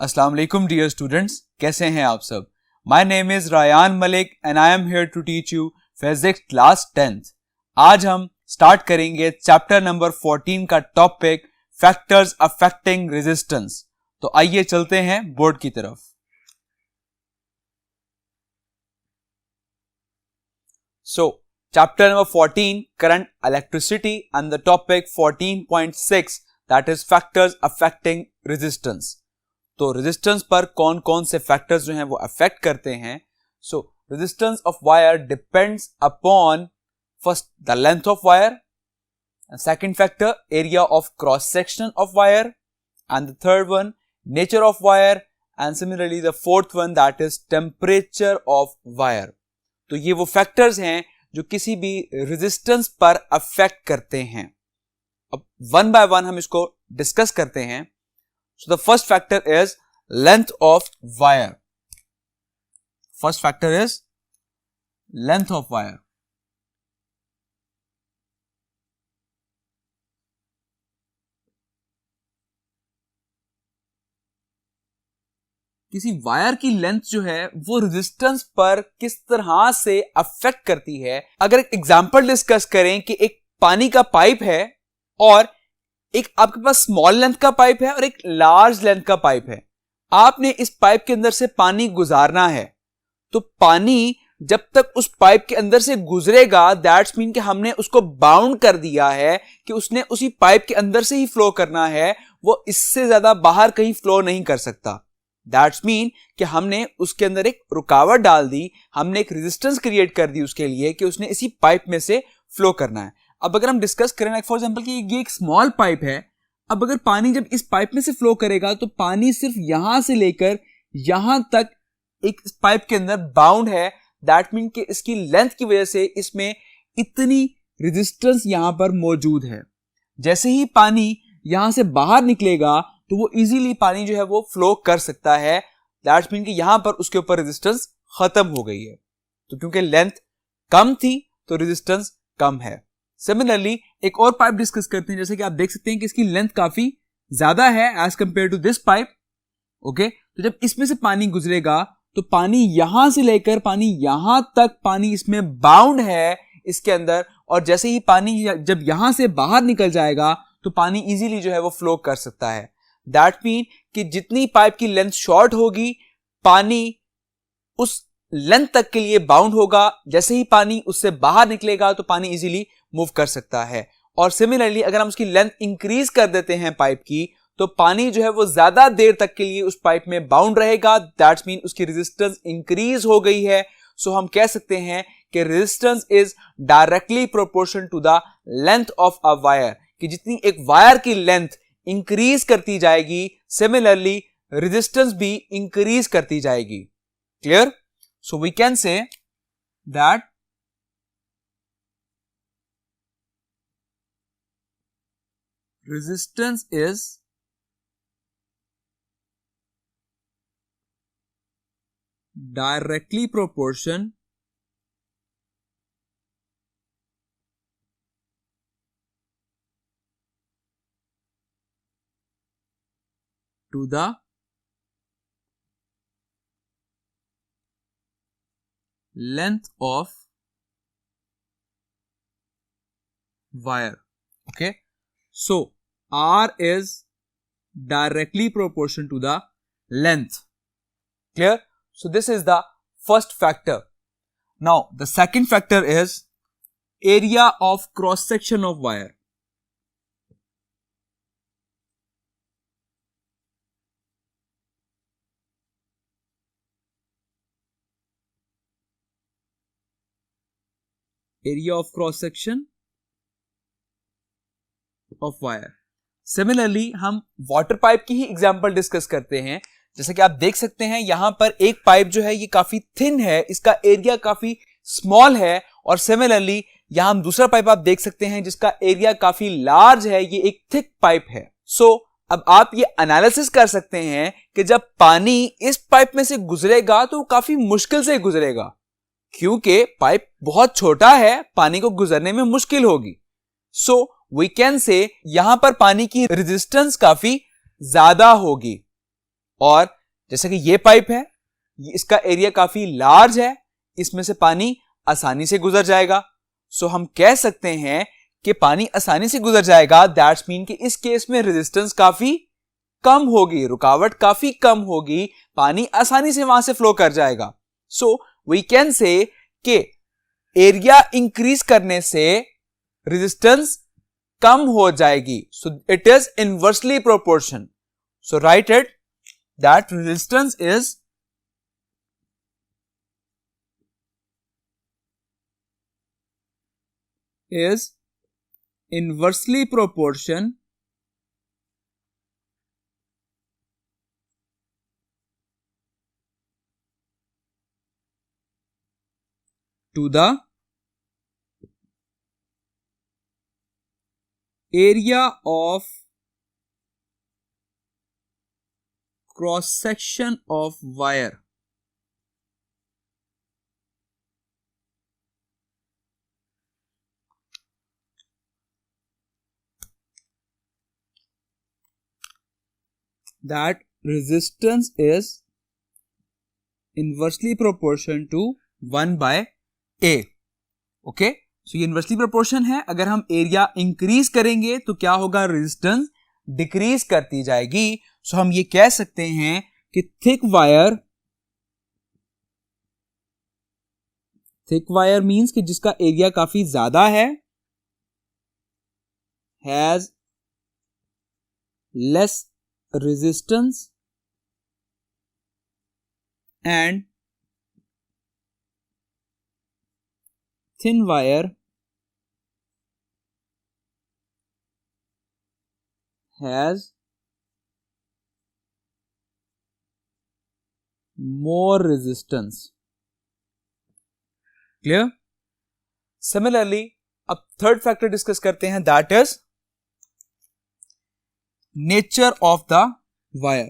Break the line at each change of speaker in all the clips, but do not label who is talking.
अस्सलाम वालेकुम dear students, कैसे हैं आप सब। My name is Rayan Malik and I am here to teach you physics class 10th। आज हम स्टार्ट करेंगे चैप्टर नंबर 14 का टॉपिक फैक्टर्स अफेक्टिंग रेजिस्टेंस। तो आइए चलते हैं बोर्ड की तरफ। सो chapter number 14 current electricity and the topic 14.6 that is factors affecting resistance। तो रेजिस्टेंस पर कौन कौन से फैक्टर्स जो हैं वो अफेक्ट करते हैं। सो resistance of wire depends upon first the length of wire, second factor area of cross section of wire, and the third one nature of wire, and similarly the fourth one that is temperature of wire. तो ये वो factors हैं जो किसी भी resistance पर affect करते हैं। अब वन बाय वन हम इसको डिस्कस करते हैं। So the first factor is length of wire. First factor is length of wire. किसी वायर की लेंथ जो है वो रेजिस्टेंस पर किस तरह से अफेक्ट करती है। अगर एक एग्जांपल डिस्कस करें कि एक पानी का पाइप है और एक आपके पास स्मॉल लेंथ का पाइप है और एक लार्ज लेंथ का पाइप है। आपने इस पाइप के अंदर से पानी गुजारना है, तो पानी जब तक उस पाइप के अंदर से गुजरेगा दैट्स मीन कि हमने उसको बाउंड कर दिया है कि उसने उसी पाइप के अंदर से ही फ्लो करना है, वो इससे ज्यादा बाहर कहीं फ्लो नहीं कर सकता। दैट्स मीन कि हमने उसके अंदर एक रुकावट डाल दी, हमने एक रेजिस्टेंस क्रिएट कर दी उसके लिए कि उसने इसी पाइप में से फ्लो करना है। अब अगर हम डिस्कस करें लाइक फॉर एग्जांपल कि ये एक स्मॉल पाइप है, अब अगर पानी जब इस पाइप में से फ्लो करेगा तो पानी सिर्फ यहां से लेकर यहां तक एक पाइप के अंदर बाउंड है। दैट मीन कि इसकी लेंथ की वजह से इसमें इतनी रेजिस्टेंस यहां पर मौजूद है। जैसे ही पानी यहां से बाहर निकलेगा तो वो इजीली पानी जो है वो फ्लो कर सकता है। दैट मीन कि यहां पर उसके ऊपर रेजिस्टेंस खत्म हो गई है। तो क्योंकि लेंथ कम थी तो रेजिस्टेंस कम है। सिमिलरली एक और पाइप डिस्कस करते हैं। जैसे कि आप देख सकते हैं कि इसकी लेंथ काफी ज्यादा है as compare to this pipe. Okay, तो जब इसमें से पानी गुजरेगा तो पानी यहां से लेकर पानी यहां तक पानी इसमें बाउंड है इसके अंदर, और जैसे ही पानी जब यहां से बाहर निकल जाएगा तो पानी इजीली जो है वो फ्लो कर सकता है। दैट मीन कि जितनी पाइप की लेंथ शॉर्ट होगी पानी उस लेंथ तक के लिए बाउंड होगा, जैसे ही पानी उससे बाहर निकलेगा तो पानी इजीली मूव कर सकता है। और सिमिलरली अगर हम उसकी लेंथ इंक्रीज कर देते हैं पाइप की तो पानी जो है वो ज्यादा देर तक के लिए उस पाइप में बाउंड रहेगा। दैट्स मीन उसकी रेजिस्टेंस इंक्रीज हो गई है। सो हम कह सकते हैं कि resistance is directly proportion to the length of a wire, कि जितनी एक वायर की लेंथ इंक्रीज करती जाएगी सिमिलरली रेजिस्टेंस भी इंक्रीज करती जाएगी। Clear? So we can say that resistance is directly proportion to the length of wire. Okay, so R is directly proportional to the length. Clear? So this is the first factor. Now the second factor is area of cross section of wire. Area of cross section of wire. Similarly हम water pipe की ही example discuss करते हैं। जैसे कि आप देख सकते हैं यहां पर एक पाइप जो है ये काफी थिन है, इसका एरिया काफी स्मॉल है, और सिमिलरली यहां हम दूसरा पाइप आप देख सकते हैं जिसका एरिया काफी लार्ज है, ये एक थिक पाइप है। सो अब आप ये एनालिसिस कर सकते हैं कि जब पानी इस पाइप में से गुजरेगा तो काफी मुश्किल से गुजरेगा, क्योंकि पाइप बहुत छोटा है, पानी को गुजरने में मुश्किल होगी। सो वी कैन से यहां पर पानी की रेजिस्टेंस काफी ज्यादा होगी। और जैसे कि ये पाइप है, इसका एरिया काफी लार्ज है, इसमें से पानी आसानी से गुजर जाएगा। सो हम कह सकते हैं कि पानी आसानी से गुजर जाएगा। दैट्स मीन कि इस केस में रेजिस्टेंस काफी कम होगी, रुकावट काफी कम होगी, पानी आसानी से वहां से फ्लो कर जाएगा। सो वी कैन से कि एरिया इंक्रीज करने से रेजिस्टेंस कम हो जाएगी। So it is inversely proportion. So right it that resistance is inversely proportion to the area of cross section of wire. That resistance is inversely proportion to 1 by A. Okay, सो ये inversely proportion है। अगर हम area increase करेंगे तो क्या होगा, resistance decrease करती जाएगी। सो हम ये कह सकते हैं कि थिक वायर मींस कि जिसका एरिया काफी ज्यादा है, has less resistance and thin wire has more resistance. Clear? Similarly, अब थर्ड फैक्टर डिस्कस करते हैं, that is nature of the wire.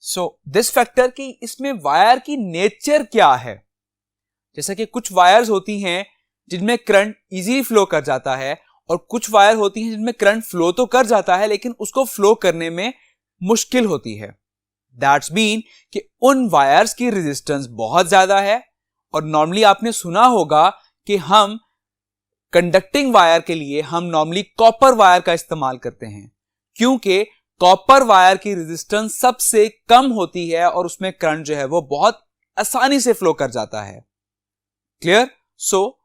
So this factor कि इसमें वायर की नेचर क्या है। जैसा कि कुछ वायर्स होती हैं जिनमें करंट इजीली फ्लो कर जाता है, और कुछ वायर होती हैं जिनमें करंट फ्लो तो कर जाता है लेकिन उसको फ्लो करने में मुश्किल होती है। दैट्स मीन कि उन वायर्स की रेजिस्टेंस बहुत ज्यादा है, और नॉर्मली आपने सुना होगा कि हम कंडक्टिंग वायर के लिए हम नॉर्मली कॉपर वायर का इस्तेमाल करते हैं, क्योंकि कॉपर वायर की रेजिस्टेंस सबसे कम होती है और उसमें करंट जो है वो बहुत आसानी से फ्लो कर जाता है। Clear? So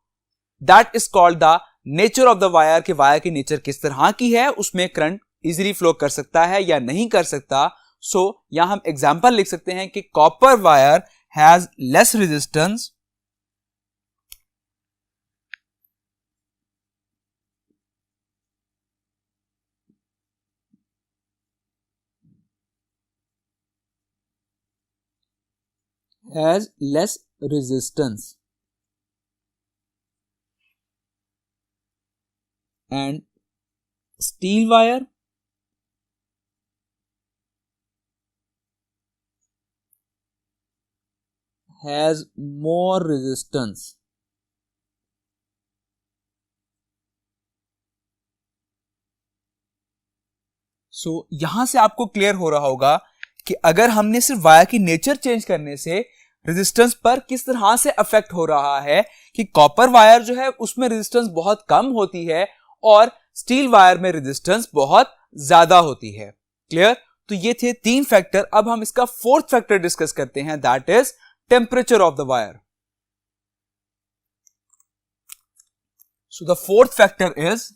that is called the nature of the wire, कि वायर की नेचर किस तरह की है, उसमें करंट इजीली फ्लो कर सकता है या नहीं कर सकता। सो यहां हम एग्जांपल लिख सकते हैं कि copper wire has less resistance and steel wire has more resistance. सो यहां से आपको क्लियर हो रहा होगा कि अगर हमने सिर्फ वायर की नेचर चेंज करने से रेजिस्टेंस पर किस तरह से अफेक्ट हो रहा है, कि कॉपर वायर जो है उसमें रेजिस्टेंस बहुत कम होती है और स्टील वायर में रेजिस्टेंस बहुत ज्यादा होती है। क्लियर? तो ये थे तीन फैक्टर। अब हम इसका फोर्थ फैक्टर डिस्कस करते हैं, that is temperature of the wire. So the fourth factor is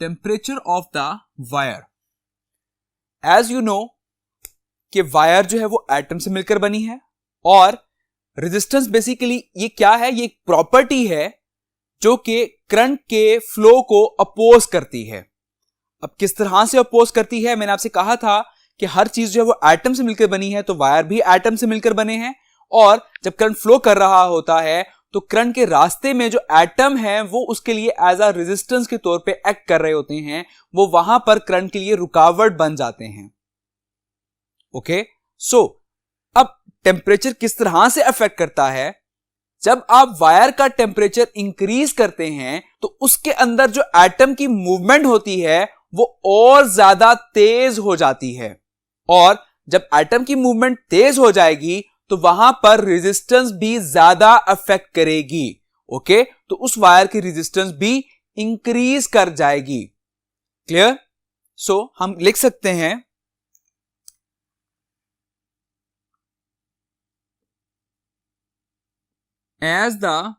temperature of the wire. As you know कि वायर जो है वो एटम से मिलकर बनी है, और रेजिस्टेंस बेसिकली ये क्या है, ये एक प्रॉपर्टी है जो कि करंट के फ्लो को अपोज करती है। अब किस तरह से अपोज करती है, मैंने आपसे कहा था कि हर चीज जो है वो एटम से मिलकर बनी है, तो वायर भी एटम से मिलकर बने हैं, और जब करंट फ्लो कर रहा होता है तो करंट के रास्ते में जो एटम है वो उसके लिए एज अ रेजिस्टेंस के तौर पे एक्ट कर रहे होते हैं, वो वहां पर करंट के लिए रुकावट बन जाते हैं। ओके, सो अब टेम्परेचर किस तरह से अफेक्ट करता है? जब आप वायर का टेम्परेचर इंक्रीज करते हैं तो उसके अंदर जो एटम की मूवमेंट होती है वो और ज्यादा तेज हो जाती है, और जब एटम की मूवमेंट तेज हो जाएगी तो वहां पर रेजिस्टेंस भी ज्यादा अफेक्ट करेगी। ओके, तो उस वायर की रेजिस्टेंस भी इंक्रीज कर जाएगी। क्लियर? सो हम लिख सकते हैं as the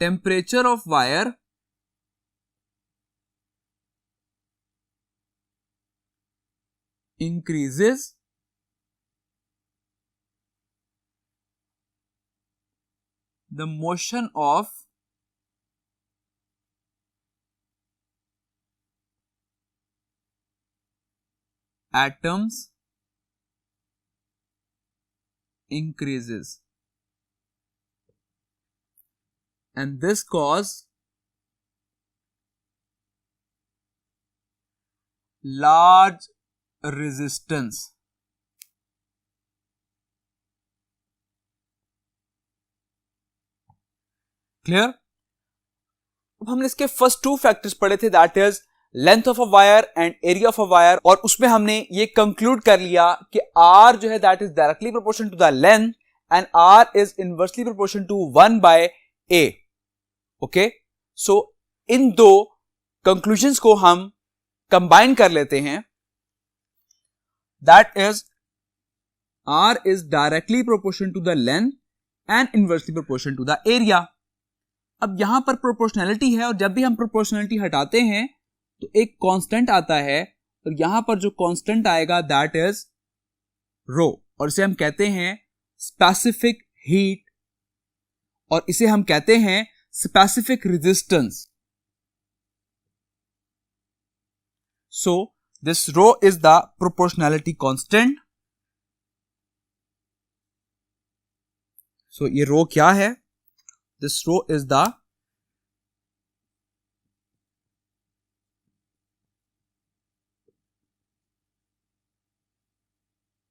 temperature of wire increases, the motion of atoms increases, and this cause large resistance। Clear? अब हमने इसके फर्स्ट टू फैक्टर्स पढ़े थे, that is length of a wire and area of a wire, और उसमें हमने ये conclude कर लिया कि आर जो है that is directly proportional to the length and R is inversely proportional to 1/a। Okay, so इन दो कंक्लूजन्स को हम कंबाइन कर लेते हैं, that is R is directly proportional to the length and inversely proportional to the area. अब यहां पर प्रोपोर्शनैलिटी है, और जब भी हम प्रोपोर्शनैलिटी हटाते हैं तो एक कांस्टेंट आता है, और यहां पर जो कांस्टेंट आएगा दैट इज रो, और इसे हम कहते हैं स्पेसिफिक हीट, और इसे हम कहते हैं specific resistance. So this rho is the proportionality constant. So ये रो क्या है? This rho is the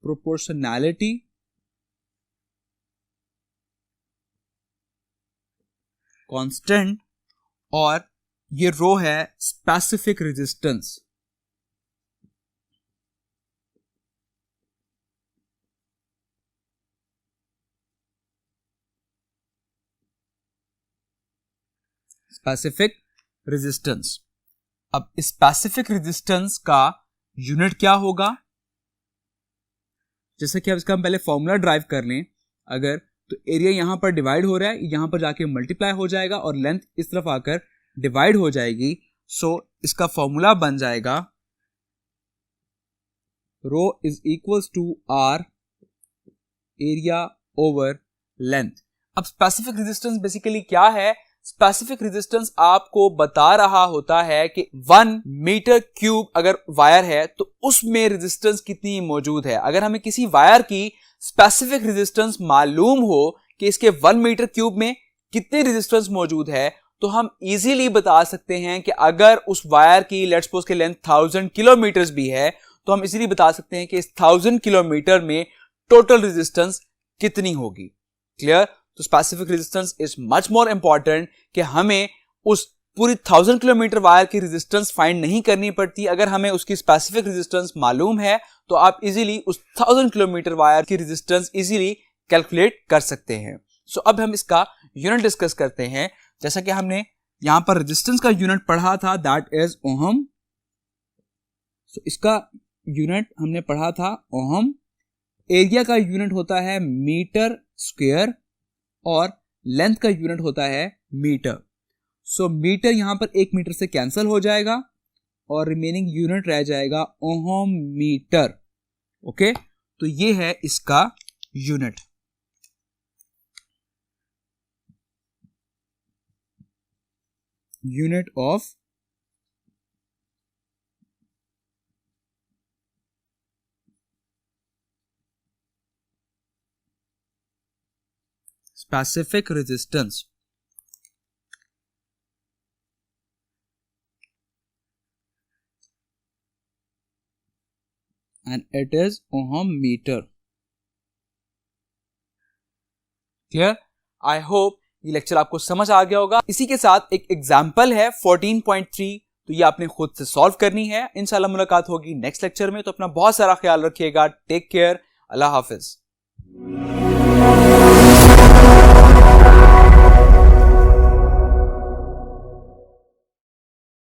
proportionality constant, और ये रो है स्पेसिफिक रेजिस्टेंस। Specific resistance. अब स्पेसिफिक रेजिस्टेंस का यूनिट क्या होगा? जैसे कि अब इसका हम पहले फॉर्मूला ड्राइव कर लें, अगर तो एरिया यहां पर डिवाइड हो रहा है, यहां पर जाके मल्टीप्लाई हो जाएगा और लेंथ इस तरफ आकर डिवाइड हो जाएगी। सो इसका फॉर्मूला बन जाएगा rho is equals to R area over length. अब स्पेसिफिक रेजिस्टेंस बेसिकली क्या है? स्पेसिफिक रेजिस्टेंस आपको बता रहा होता है कि 1 मीटर क्यूब अगर वायर है तो उसमें रेजिस्टेंस कितनी मौजूद है। अगर हमें किसी वायर की स्पेसिफिक रेजिस्टेंस मालूम हो कि इसके 1 मीटर क्यूब में कितनी रेजिस्टेंस मौजूद है, तो हम इजीली बता सकते हैं कि अगर उस वायर की लेट्स सपोज के लेंथ 1000 किलोमीटर भी है, तो हम इजीली बता सकते हैं कि इस 1000 किलोमीटर में टोटल रेजिस्टेंस कितनी होगी। क्लियर? तो specific resistance is much more important, कि हमें उस पूरी 1000 किलोमीटर वायर की रेजिस्टेंस फाइंड नहीं करनी पड़ती। अगर हमें उसकी स्पेसिफिक रेजिस्टेंस मालूम है तो आप इजीली उस 1000 किलोमीटर वायर की रेजिस्टेंस इजीली कैलकुलेट कर सकते हैं। सो अब हम इसका यूनिट डिस्कस करते हैं। जैसा कि हमने यहां पर रेजिस्टेंस का यूनिट पढ़ा था दैट इज ओहम। सो इसका यूनिट हमने पढ़ा था ओहम। एरिया का यूनिट होता है मीटर स्क्वायर, और लेंथ का यूनिट होता है मीटर। सो मीटर यहां पर 1 मीटर से कैंसिल हो जाएगा और रिमेनिंग यूनिट रह जाएगा ओहम मीटर। ओके, तो ये है इसका unit. Unit of specific resistance, and it is ohm meter. Clear? I hope ये लेक्चर आपको समझ आ गया होगा। इसी के साथ एक एग्जाम्पल है 14.3, तो ये आपने खुद से सॉल्व करनी है। इंशाल्लाह मुलाकात होगी नेक्स्ट लेक्चर में। तो अपना बहुत सारा ख्याल रखिएगा। Take care. अल्लाह हाफिज।